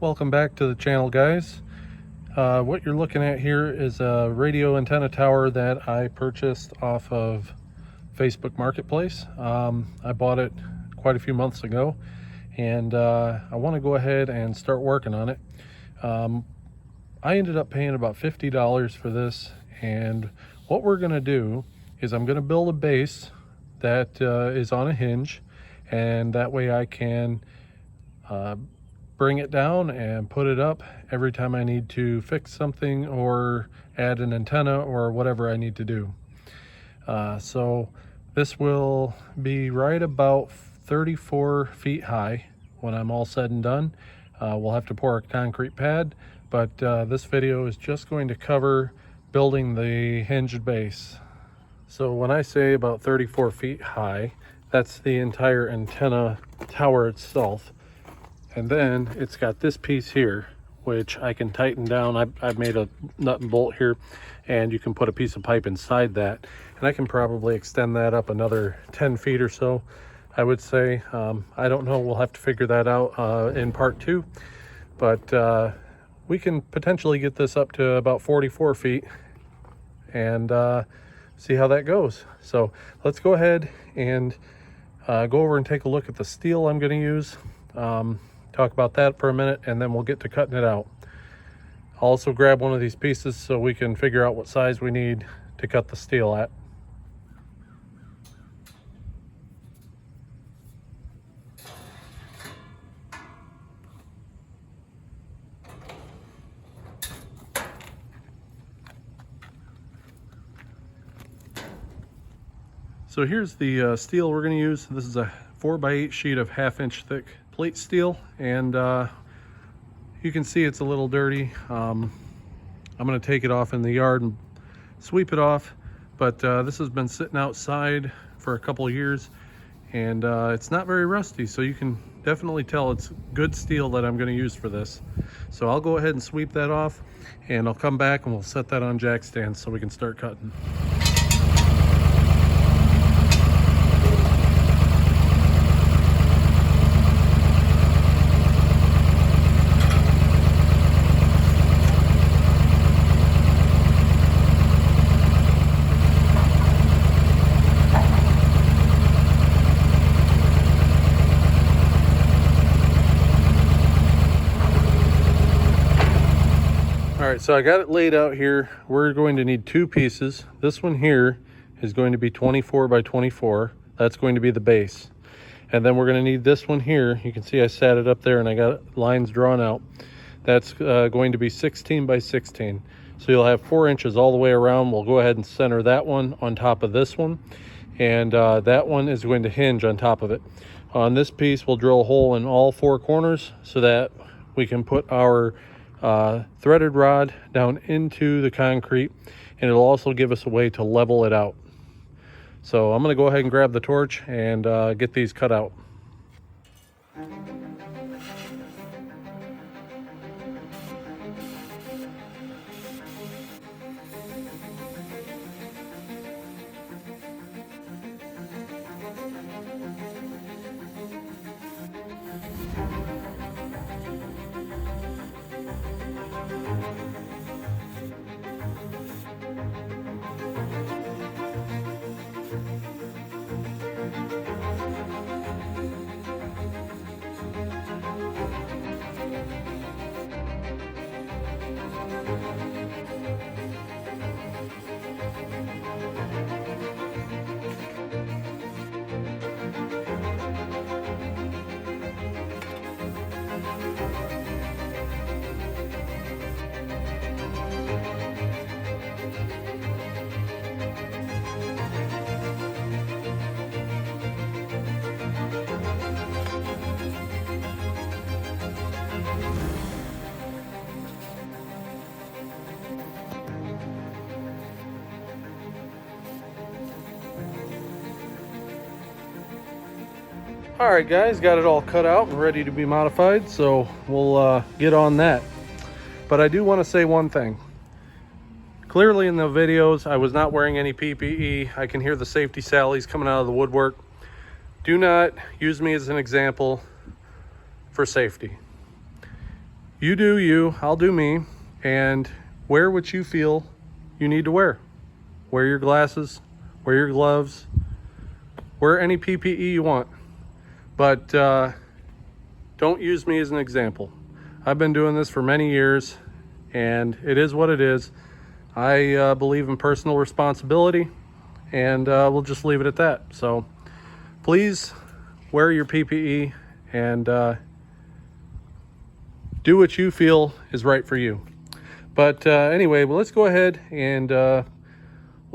Welcome back to the channel, guys. What you're looking at here is a radio antenna tower that I purchased off of Facebook Marketplace. I bought it quite a few months ago, and I want to go ahead and start working on it. I ended up paying about $50 for this, and what we're going to do is I'm going to build a base that is on a hinge, and that way I can bring it down and put it up every time I need to fix something or add an antenna or whatever I need to do. So this will be right about 34 feet high when I'm all said and done. We'll have to pour a concrete pad, but this video is just going to cover building the hinged base. So when I say about 34 feet high, that's the entire antenna tower itself. And then it's got this piece here, which I can tighten down. I've made a nut and bolt here, and you can put a piece of pipe inside that. And I can probably extend that up another 10 feet or so, I would say. I don't know, we'll have to figure that out in part 2. But we can potentially get this up to about 44 feet and see how that goes. So let's go ahead and go over and take a look at the steel I'm gonna use. Talk about that for a minute, and then we'll get to cutting it out. I'll also grab one of these pieces so we can figure out what size we need to cut the steel at. So here's the steel we're going to use. This is a 4x8 sheet of 1/2 inch thick plate steel, and you can see it's a little dirty. I'm going to take it off in the yard and sweep it off, but this has been sitting outside for a couple of years, and it's not very rusty, so you can definitely tell it's good steel that I'm going to use for this. So I'll go ahead and sweep that off, and I'll come back and we'll set that on jack stands so we can start cutting. All right, so I got it laid out here. We're going to need 2 pieces. This one here is going to be 24 by 24. That's going to be the base. And then we're going to need this one here. You can see I sat it up there and I got lines drawn out. That's going to be 16 by 16. So you'll have 4 inches all the way around. We'll go ahead and center that one on top of this one. And that one is going to hinge on top of it. On this piece, we'll drill a hole in all 4 corners so that we can put our threaded rod down into the concrete, and it'll also give us a way to level it out. So I'm going to go ahead and grab the torch and get these cut out. All right, guys, got it all cut out and ready to be modified, so we'll get on that. But I do want to say one thing. Clearly in the videos, I was not wearing any PPE. I can hear the safety sallies coming out of the woodwork. Do not use me as an example for safety. You do you, I'll do me, and wear what you feel you need to wear. Wear your glasses, wear your gloves, wear any PPE you want, but don't use me as an example. I've been doing this for many years, and it is what it is. I believe in personal responsibility, and we'll just leave it at that. So please wear your PPE and do what you feel is right for you. But anyway, well, let's go ahead and we'll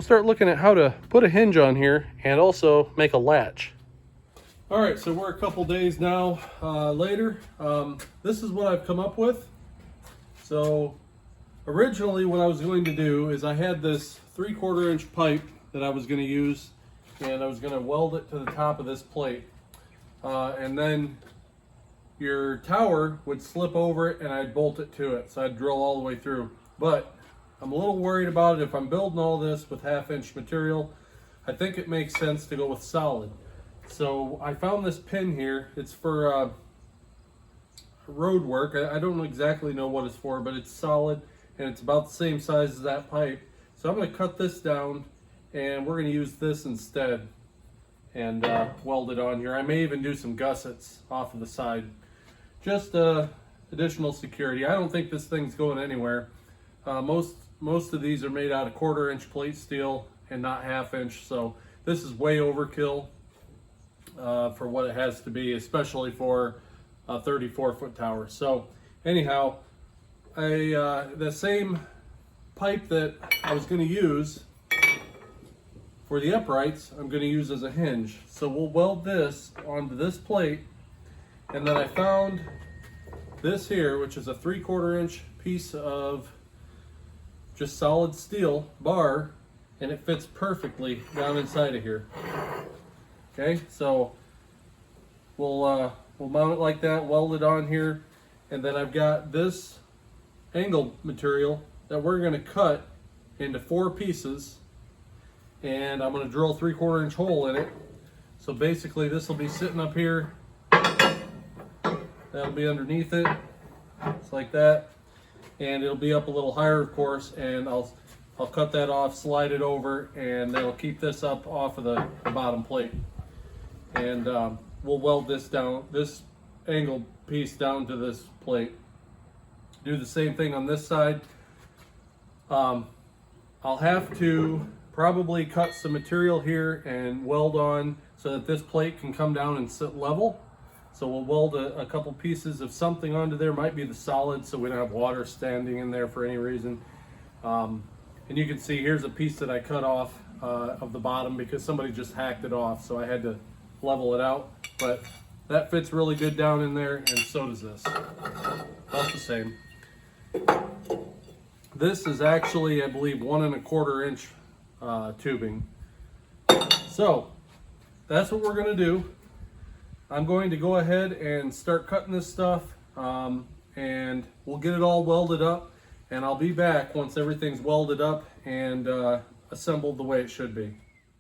start looking at how to put a hinge on here and also make a latch. All right, so we're a couple days now later. This is what I've come up with. So originally what I was going to do is I had this 3/4 inch pipe that I was going to use, and I was going to weld it to the top of this plate. And then your tower would slip over it and I'd bolt it to it. So I'd drill all the way through. But I'm a little worried about it. If I'm building all this with 1/2 inch material, I think it makes sense to go with solid. So I found this pin here. It's for road work. I don't exactly know what it's for, but it's solid and it's about the same size as that pipe. So I'm going to cut this down and we're going to use this instead and weld it on here. I may even do some gussets off of the side. Just additional security. I don't think this thing's going anywhere. Most of these are made out of 1/4 inch plate steel and not 1/2 inch, so this is way overkill for what it has to be, especially for a 34-foot tower. So anyhow, the same pipe that I was going to use for the uprights, I'm going to use as a hinge. So we'll weld this onto this plate, and then I found this here, which is a 3/4 inch piece of just solid steel bar, and it fits perfectly down inside of here. Okay, so we'll mount it like that, weld it on here, and then I've got this angle material that we're going to cut into 4 pieces, and I'm going to drill a 3/4 inch hole in it. So basically this will be sitting up here, that'll be underneath it, it's like that, and it'll be up a little higher, of course, and I'll cut that off, slide it over, and that'll keep this up off of the bottom plate. And we'll weld this down, this angle piece down to this plate. Do the same thing on this side. I'll have to probably cut some material here and weld on so that this plate can come down and sit level. So we'll weld a couple pieces of something onto there. Might be the solid, so we don't have water standing in there for any reason. And you can see here's a piece that I cut off of the bottom because somebody just hacked it off, so I had to level it out. But that fits really good down in there, and so does this. About the same. This is actually, I believe, 1 1/4 inch tubing. So that's what we're going to do. I'm going to go ahead and start cutting this stuff, and we'll get it all welded up, and I'll be back once everything's welded up and assembled the way it should be.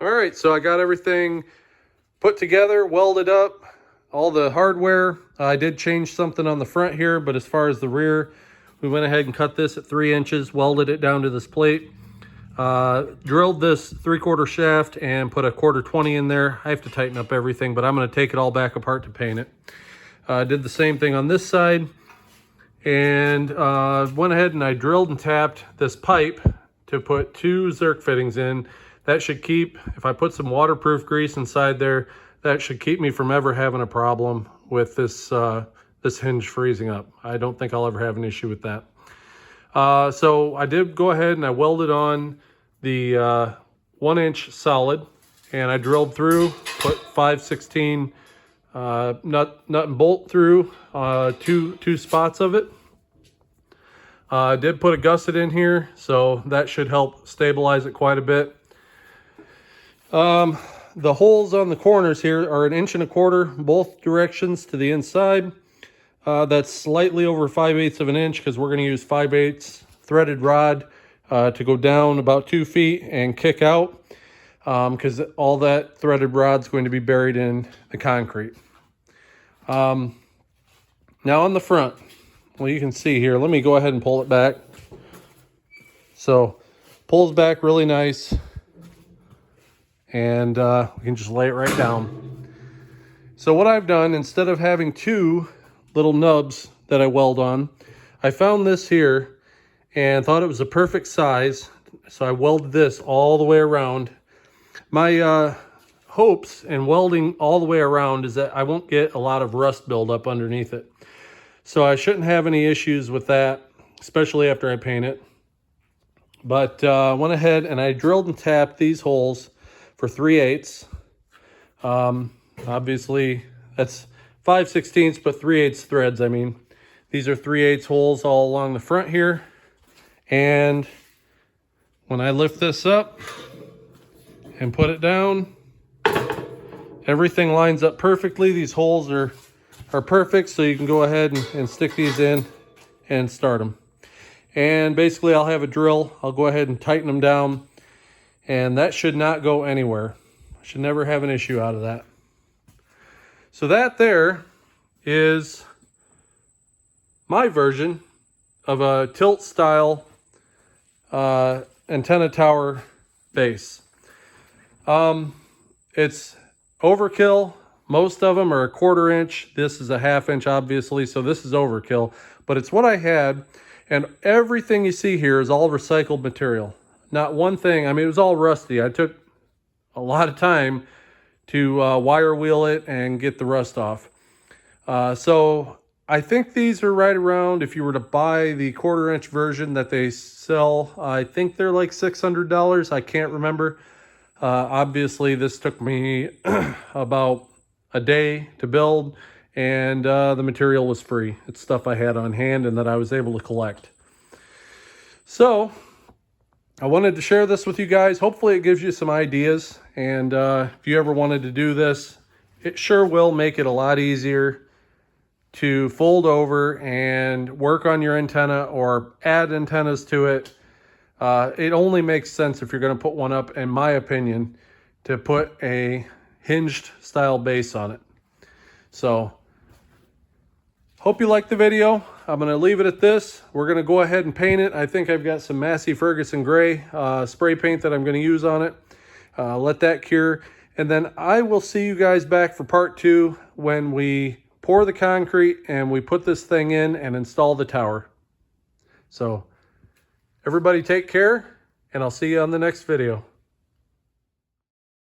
All right, so I got everything put together, welded up, all the hardware. I did change something on the front here, but as far as the rear, we went ahead and cut this at 3 inches, welded it down to this plate. Drilled this 3/4 shaft and put a 1/4 in there. I have to tighten up everything, but I'm going to take it all back apart to paint it. Did the same thing on this side, and went ahead and I drilled and tapped this pipe to put 2 Zerk fittings in. That should keep, if I put some waterproof grease inside there, that should keep me from ever having a problem with this this hinge freezing up. I don't think I'll ever have an issue with that. So I did go ahead and I welded on the 1 inch solid, and I drilled through, put 5/16 nut and bolt through two spots of it. I did put a gusset in here, so that should help stabilize it quite a bit. The holes on the corners here are 1 1/4 inch, both directions to the inside. That's slightly over 5/8 of an inch because we're going to use 5/8 threaded rod to go down about 2 feet and kick out, because all that threaded rod's going to be buried in the concrete. Now on the front, well, you can see here. Let me go ahead and pull it back. So pulls back really nice, and we can just lay it right down. So what I've done, instead of having two little nubs that I weld on, I found this here and thought it was a perfect size. So I welded this all the way around. My hopes in welding all the way around is that I won't get a lot of rust buildup underneath it. So I shouldn't have any issues with that, especially after I paint it. But I went ahead and I drilled and tapped these holes for 3/8. Obviously, that's 5/16, but 3/8 threads. I mean, these are 3/8 holes all along the front here. And when I lift this up and put it down, everything lines up perfectly. These holes are perfect, so you can go ahead and stick these in and start them. And basically I'll have a drill. I'll go ahead and tighten them down, and that should not go anywhere. I should never have an issue out of that. So that there is my version of a tilt style antenna tower base. It's overkill. Most of them are 1/4 inch. This is a 1/2 inch, obviously, so this is overkill, but it's what I had. And everything you see here is all recycled material. Not one thing. I mean, it was all rusty. I took a lot of time to wire wheel it and get the rust off. So I think these are right around, if you were to buy the 1/4 inch version that they sell, I think they're like $600. I can't remember. Obviously, this took me about a day to build, and the material was free. It's stuff I had on hand and that I was able to collect. So I wanted to share this with you guys. Hopefully it gives you some ideas, and if you ever wanted to do this, it sure will make it a lot easier to fold over and work on your antenna or add antennas to it. It only makes sense if you're going to put one up, in my opinion, to put a hinged style base on it. So hope you liked the video. I'm going to leave it at this. We're going to go ahead and paint it. I think I've got some Massey Ferguson gray spray paint that I'm going to use on it. Let that cure. And then I will see you guys back for part 2 when we pour the concrete and we put this thing in and install the tower. So everybody take care, and I'll see you on the next video.